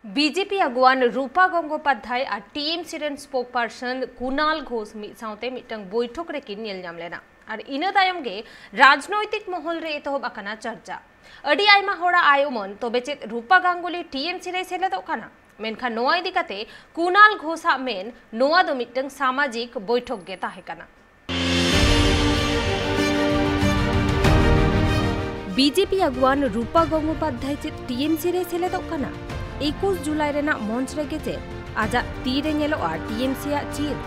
BJP अगुवान Rupa Gangopadhyay और TMC रेन spokesperson Kunal Ghosh साउते मिटंग बैठक रे किन नेल नाम लेना और इना तायम गे राजनैतिक महल रे एतहब आकाना चर्चा अडी आयमा होड़ा आयोमन तबे चेत रूपा गांगुली टीएमसी रे सेलेदोग काना मेनखान नोआ इदी काते कुणाल घोषा मेन नोआ दो मिटंग सामाजिक बैठक गे ताहे काना। बीजेपी अगुवान रूपा गंगोपाध्याय चेत टीएमसी रे सेलेदोग काना 21 जुलाई रेना मंच रे गेजे आजा तीरे नेलोआ टीएमसी चीर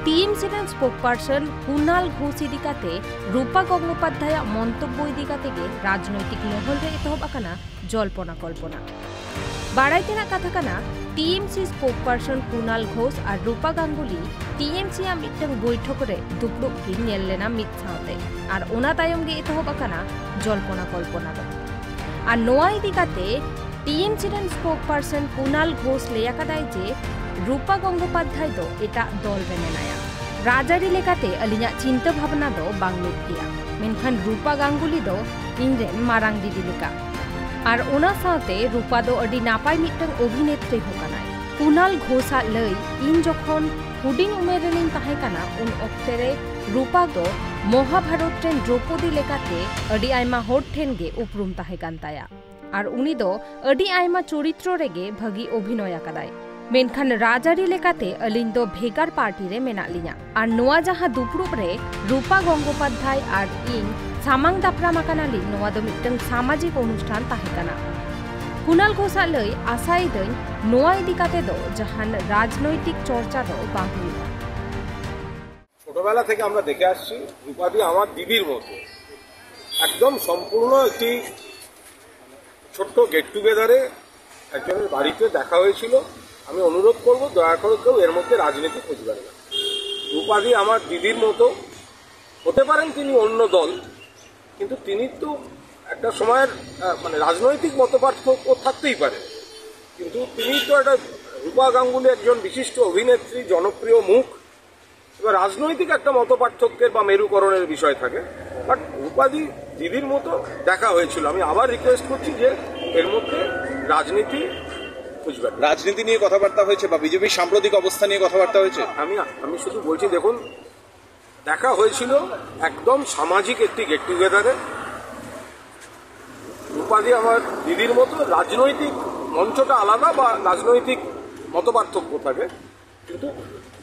टीएमसी रेन स्पोक पर्सन कुणाल घोष इदी काते रूपा गंगोपाध्याय मंतब्य इदी काते गे राजनैतिक महल रे एतहब आकाना जल्पना कल्पना बाड़ाई तेना कथा काना TMC spoke person Kunal Ghosh और रूपा गांगुली टीएमसी मिटंग बैठक रे दुपुब किन नेल लेना मित साउते और ओना तायम गे एतहब आकाना जल्पना कल्पना दो और नोआ इदी काते टीएमसी रेन स्पोक पर्सन कुणाल घोष लेया कदाय जे रूपा गंगोपाध्याय दो एटा दल रे मेनाया राजारी लेकाते अलिया चिंता भावना दो बांगलुर किया मेनखान रूपा गांगुली दो इनरेन मारांग दीदी लेका और ओना साथे रूपा दो अडी नापाय मिटंग अभिनेत्री होकानाय कुणाल घोषा लय इन जखन हुडिंग उमेर रेनिन ताहे काना उन ऑक्टे रे रूपा दो महाभारत रेन द्रौपदी लेकाते अडी आयमा होड़ ठेन गे उपरुम ताहे कानताया और उनी दो अडी आयमा चरित्र रेगे भगी अभिनय आकादाय मेनखान राजारी लेकाते अलिन दो भेगार पार्टी रे मेना लिया और नोआ जहां दुपुरुब रे रूपा गंगोपाध्याय और इन सामांग दापराम आकाना लि नोआ दो मिटंग सामाजिक अनुष्ठान ताहे काना कुणाल घोषा लय आशाई दई नोआ इदी काते दो जहान राजनैतिक चर्चा दो बांग हुइबा ছোটবেলা থেকে আমরা দেখে আসছি রূপাদি আমার দিদির মতো একদম সম্পূর্ণ একটি ছোট্ট গেট টুগেদারে একজনের বাড়িতে দেখা হয়েছিল। আমি অনুরোধ করব দয়া করে কেউ এর মধ্যে রাজনীতি খুঁজবেন না। রূপাদি আমার দিদির মতো হতে পারেন তিনি অন্য দল কিন্তু তিনি তো একটা সময়ের মানে রাজনৈতিক মতপার্থক্য থাকতেই পারে কিন্তু তিনি তো একটা রূপা গাঙ্গুলি একজন বিশিষ্ট অভিনেত্রী জনপ্রিয় মুখ এবার রাজনৈতিক একটা মতপার্থক্যের বা মেরুকরণের বিষয় থাকে বাট রূপাদি দিদির মতো দেখা হয়েছিল। আমি আবার রিকোয়েস্ট করছি যে এর মধ্যে রাজনীতি খুঁজবেন। রাজনীতি নিয়ে কথাবার্তা হয়েছে বা বিজেপির সাম্প্রতিক অবস্থা নিয়ে কথাবার্তা হয়েছে আমি শুধু বলছি দেখুন দেখা হয়েছিল একদম সামাজিক একটি গেট টুগেদারে রূপাদি আমার দিদির মতো রাজনৈতিক মঞ্চটা আলাদা বা রাজনৈতিক মতপার্থক্য থাকে কিন্তু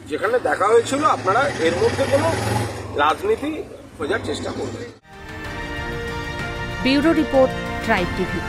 যেখানে দেখা হয়েছিল আপনারা এর মধ্যে কোনো রাজনীতি খোঁজার চেষ্টা করবেন। Bureau report tribe TV.